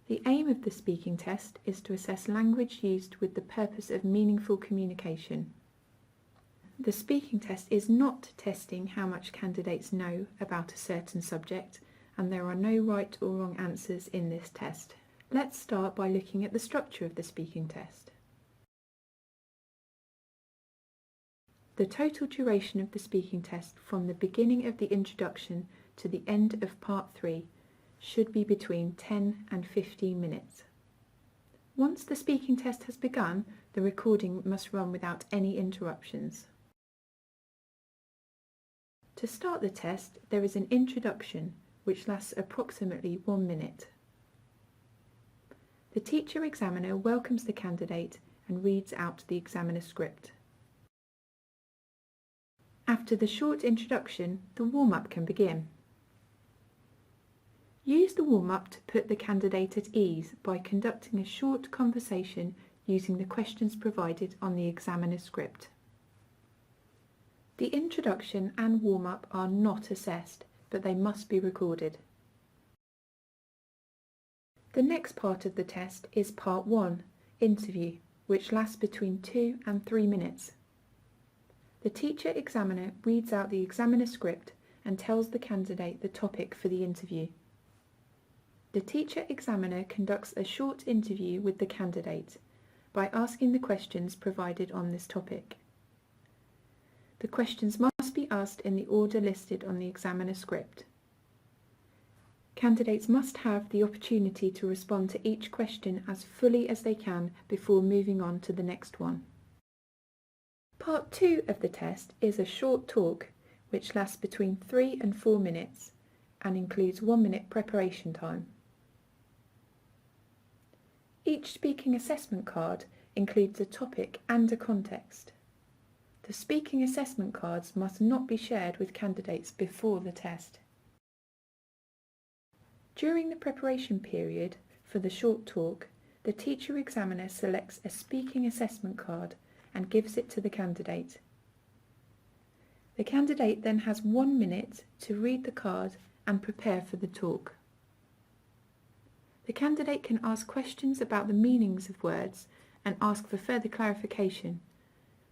The aim of the speaking test is to assess language used with the purpose of meaningful communication. The speaking test is not testing how much candidates know about a certain subject, and there are no right or wrong answers in this test. Let's start by looking at the structure of the speaking test. The total duration of the speaking test from the beginning of the introduction to the end of part 3 should be between 10 and 15 minutes. Once the speaking test has begun, the recording must run without any interruptions. To start the test, there is an introduction which lasts approximately 1 minute. The teacher examiner welcomes the candidate and reads out the examiner script. After the short introduction, the warm-up can begin. Use the warm-up to put the candidate at ease by conducting a short conversation using the questions provided on the examiner script. The introduction and warm-up are not assessed, but they must be recorded. The next part of the test is part 1, interview, which lasts between 2 and 3 minutes. The teacher examiner reads out the examiner script and tells the candidate the topic for the interview. The teacher examiner conducts a short interview with the candidate by asking the questions provided on this topic. The questions must be asked in the order listed on the examiner script. Candidates must have the opportunity to respond to each question as fully as they can before moving on to the next one. Part 2 of the test is a short talk which lasts between 3 and 4 minutes and includes 1 minute preparation time. Each speaking assessment card includes a topic and a context. The speaking assessment cards must not be shared with candidates before the test. During the preparation period for the short talk, the teacher examiner selects a speaking assessment card and gives it to the candidate. The candidate then has 1 minute to read the card and prepare for the talk. The candidate can ask questions about the meanings of words and ask for further clarification,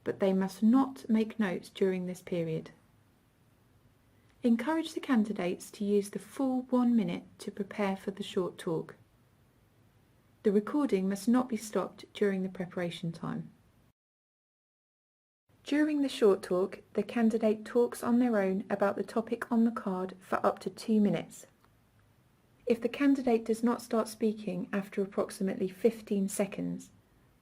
but they must not make notes during this period. Encourage the candidates to use the full 1 minute to prepare for the short talk. The recording must not be stopped during the preparation time. During the short talk, the candidate talks on their own about the topic on the card for up to 2 minutes. If the candidate does not start speaking after approximately 15 seconds,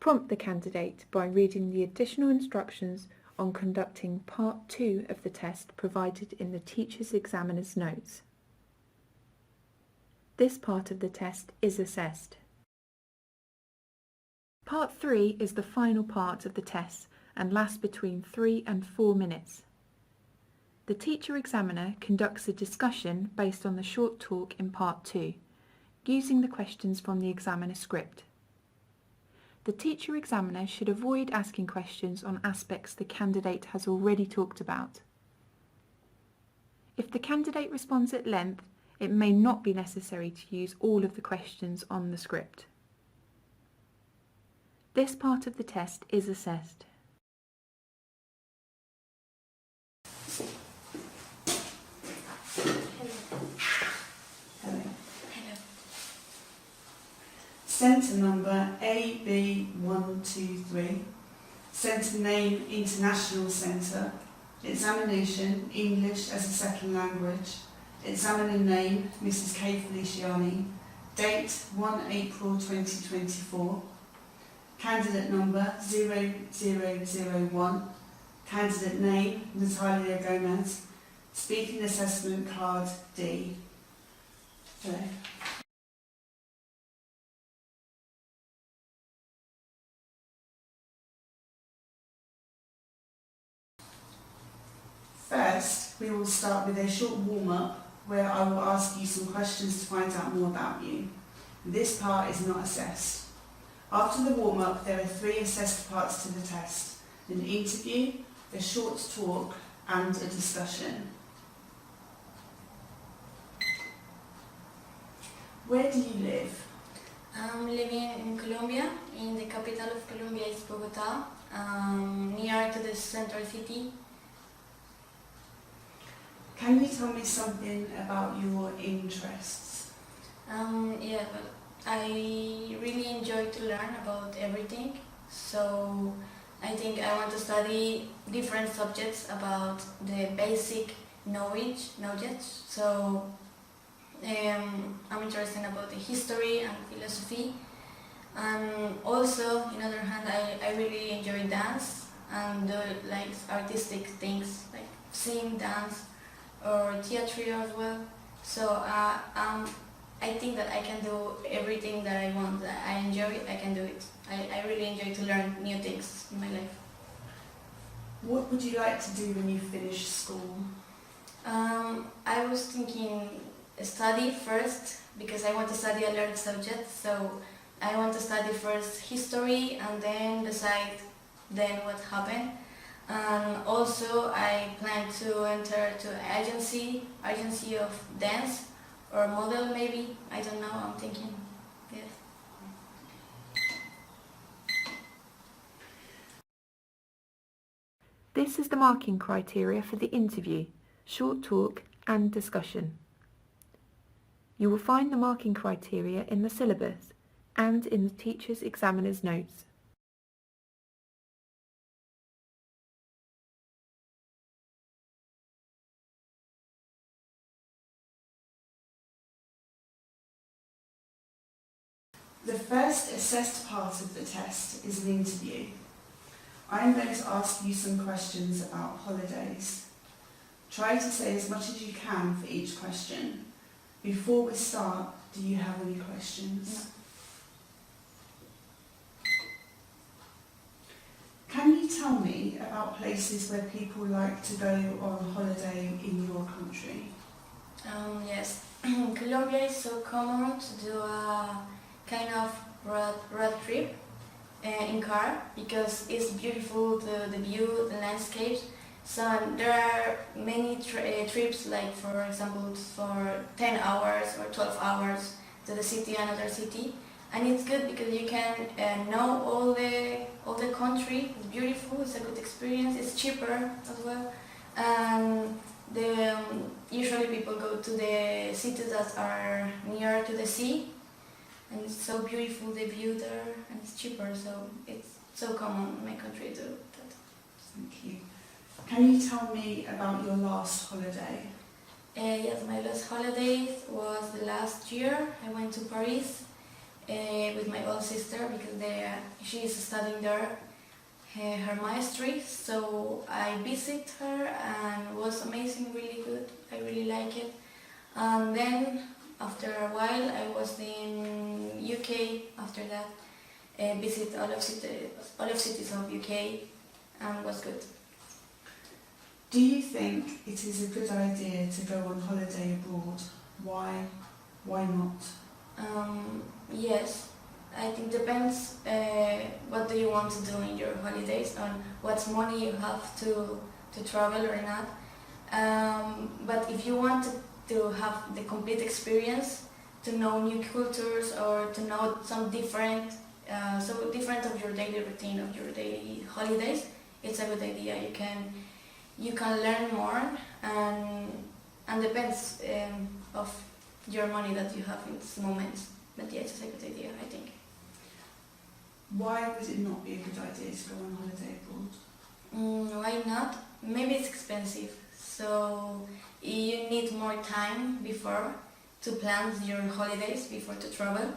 prompt the candidate by reading the additional instructions on conducting part 2 of the test provided in the teacher's examiner's notes. This part of the test is assessed. Part 3 is the final part of the test and lasts between 3 and 4 minutes. The teacher examiner conducts a discussion based on the short talk in part 2, using the questions from the examiner script. The teacher examiner should avoid asking questions on aspects the candidate has already talked about. If the candidate responds at length, it may not be necessary to use all of the questions on the script. This part of the test is assessed. Centre number AB123, Centre name International Centre, examination English as a second language, examiner name Mrs. 𝐂𝐴𝐿𝐴, date 1 April 2024, candidate number 0001, candidate name Natalia Gomez, speaking assessment card D. Hello. First, we will start with a short warm-up where I will ask you some questions to find out more about you. This part is not assessed. After the warm-up, there are 3 assessed parts to the test: an interview, a short talk and a discussion. Where do you live? I'm living in Colombia. In the capital of Colombia is Bogota, near to the central city. Can you tell me something about your interests? Yeah, well, I really enjoy to learn about everything. So I think I want to study different subjects about the basic knowledge. So I'm interested about the history and philosophy. And also, on the other hand, I really enjoy dance and do like artistic things like sing, dance, or theatre as well. So I think that I can do everything that I want. That I enjoy it, I can do it. I really enjoy to learn new things in my life. What would you like to do when you finish school? I was thinking study first because I want to study a learned subject. So I want to study first history and then decide then what happened. And also I plan to enter to agency of dance or model maybe. I don't know, I'm thinking. Yes. This is the marking criteria for the interview, short talk and discussion. You will find the marking criteria in the syllabus and in the teacher's examiner's notes. The first assessed part of the test is an interview. I am going to ask you some questions about holidays. Try to say as much as you can for each question. Before we start, do you have any questions? No. Can you tell me about places where people like to go on holiday in your country? Yes. Colombia is so common to do a kind of road trip in car because it's beautiful, the view, the landscapes. So there are many trips, like for example for 10 hours or 12 hours to the city, another city, and it's good because you can know all the country. It's beautiful, it's a good experience, it's cheaper as well, and usually people go to the cities that are near to the sea, and it's so beautiful the view there, and it's cheaper, so it's so common in my country to do that. Thank you. Can you tell me about your last holiday? Yes, my last holiday was last year. I went to Paris with my old sister because she is studying there her mastery. So I visited her and it was amazing, really good. I really like it. And then after a while I was in UK after that. Visit all of cities of UK and was good. Do you think it is a good idea to go on holiday abroad? Why? Why not? Yes, I think depends what do you want to do in your holidays, on what money you have to travel or not. But if you want to have the complete experience, to know new cultures or to know some different of your daily routine, of your daily holidays, it's a good idea. You can learn more and depends of your money that you have in this moment. But yeah, it's a good idea, I think. Why would it not be a good idea to go on holiday abroad? Why not? Maybe it's expensive, so you need more time before to plan your holidays, before to travel.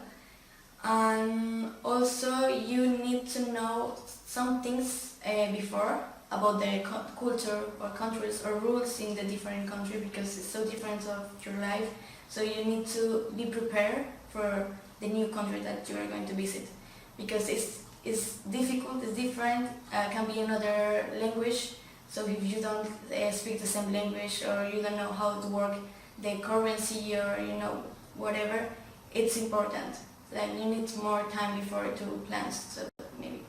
And also you need to know some things before about the culture or countries or rules in the different country, because it's so different of your life. So you need to be prepared for the new country that you are going to visit, because it's difficult, it's different, can be another language. So if you don't speak the same language or you don't know how to work the currency or whatever, it's important. Like you need more time before to plan. So maybe.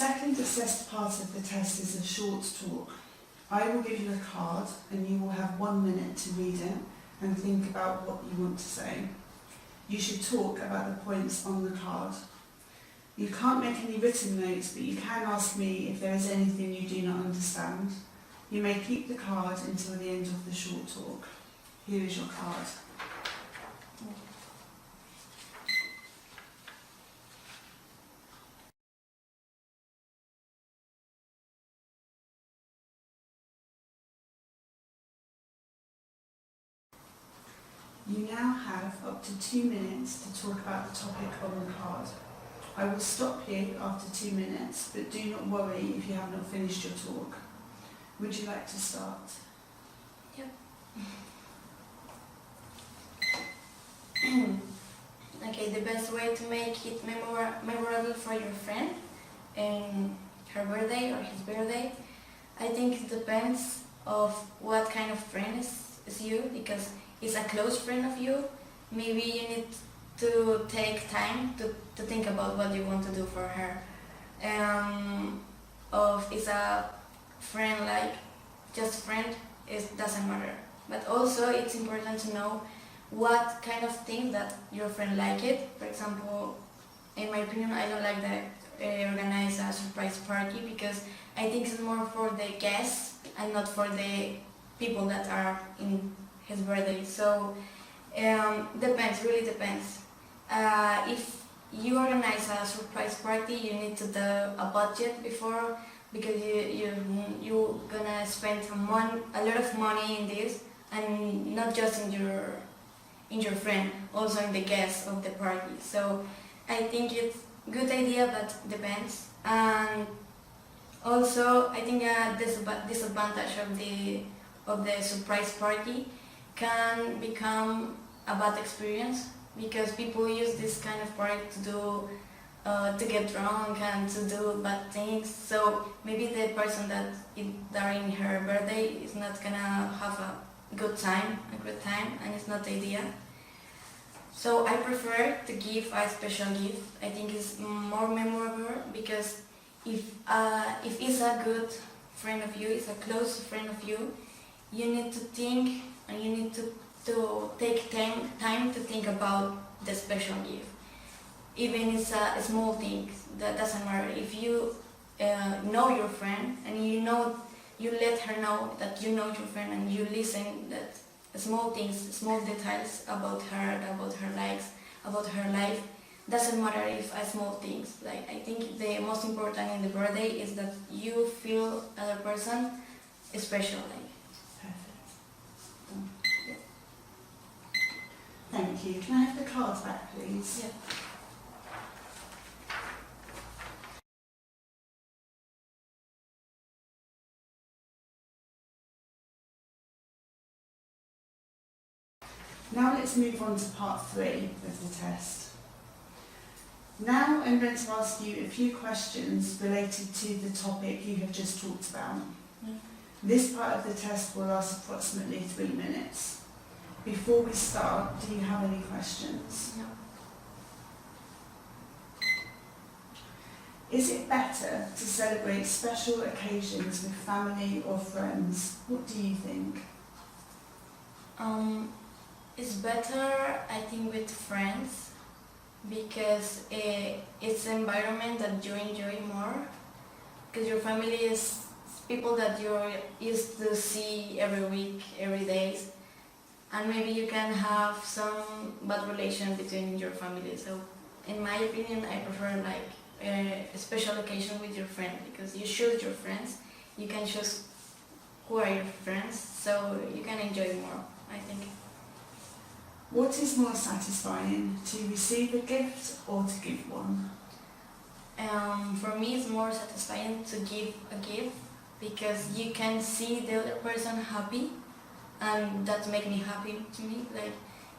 second assessed part of the test is a short talk. I will give you a card and you will have 1 minute to read it and think about what you want to say. You should talk about the points on the card. You can't make any written notes, but you can ask me if there is anything you do not understand. You may keep the card until the end of the short talk. Here is your card. You now have up to 2 minutes to talk about the topic on the card. I will stop you after 2 minutes, but do not worry if you have not finished your talk. Would you like to start? Yep. Okay, the best way to make it memorable for your friend and her birthday or his birthday, I think it depends of what kind of friend is you, because it's a close friend of you. Maybe you need to take time to think about what you want to do for her. If it's a friend, like just friend, it doesn't matter. But also it's important to know what kind of thing that your friend like it. For example, in my opinion, I don't like that organize a surprise party, because I think it's more for the guests and not for the people that are in his birthday. So depends, really depends. If you organize a surprise party, you need to do a budget before, because you're gonna spend a lot of money in this, and not just in your friend, also in the guests of the party. So I think it's a good idea, but depends. And also I think a disadvantage of the surprise party can become a bad experience, because people use this kind of party to get drunk and to do bad things. So maybe the person that during her birthday is not gonna have a good time, and it's not the idea. So I prefer to give a special gift. I think it's more memorable, because if it's a good friend of you, it's a close friend of you, you need to think, and you need to take time to think about the special gift. Even it's a small thing, that doesn't matter. If you know your friend, and you let her know that you know your friend, and you listen that small things, small details about her likes, about her life, doesn't matter if small things. Like, I think the most important in the birthday is that you feel other person special. Perfect. Thank you. Can I have the cards back, please? Yeah. Now let's move on to part 3 of the test. Now I'm going to ask you a few questions related to the topic you have just talked about. This part of the test will last approximately 3 minutes. Before we start, do you have any questions? No. Is it better to celebrate special occasions with family or friends? What do you think? It's better, I think, with friends, because it's an environment that you enjoy more, because your family is people that you're used to see every week, every day, and maybe you can have some bad relation between your family. So in my opinion, I prefer like a special occasion with your friend, because you choose your friends, you can choose who are your friends, so you can enjoy more, I think. What is more satisfying, to receive a gift or to give one? For me, it's more satisfying to give a gift, because you can see the other person happy, and that makes me happy to me. Like,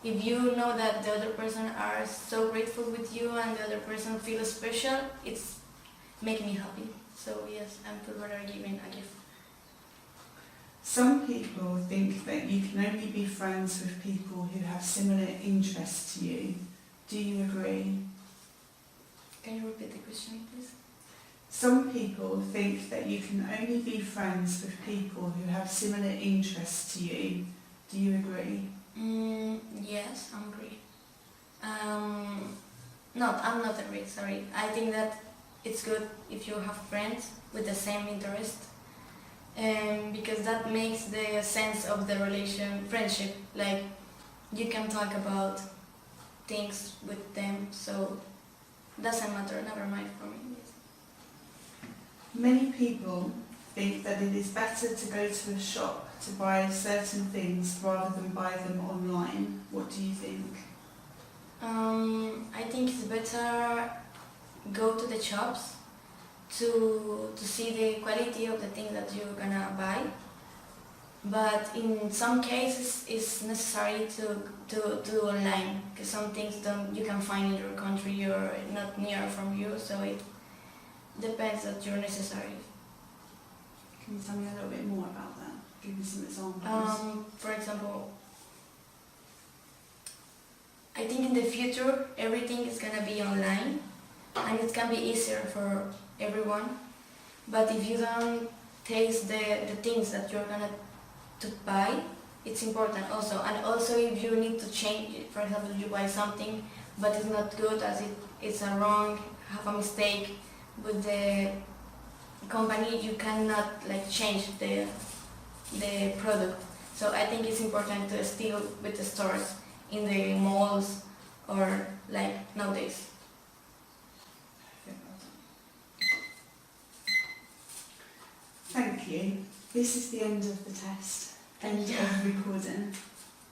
if you know that the other person are so grateful with you and the other person feels special, it's make me happy. So yes, I prefer giving a gift. Some people think that you can only be friends with people who have similar interests to you. Do you agree? Can you repeat the question, please? Some people think that you can only be friends with people who have similar interests to you. Do you agree? Yes, I agree. No, I'm not agree, sorry. I think that it's good if you have friends with the same interest, because that makes the sense of the friendship, like you can talk about things with them, so doesn't matter, never mind for me. Many people think that it is better to go to a shop to buy certain things rather than buy them online. What do you think? I think it's better go to the shops to see the quality of the thing that you're gonna buy. But in some cases it's necessary to do online, because some things you can find in your country or not near from you, so it depends that you're necessary. Can you tell me a little bit more about that? Give me some examples. For example, I think in the future everything is gonna be online and it can be easier for everyone. But if you don't taste the things that you're gonna to buy, it's important also. And also if you need to change it, for example, you buy something but it's not good, as it's a wrong, have a mistake with the company, you cannot like change the product. So I think it's important to still with the stores in the malls or like nowadays. Thank you. This is the end of the test, end of recording.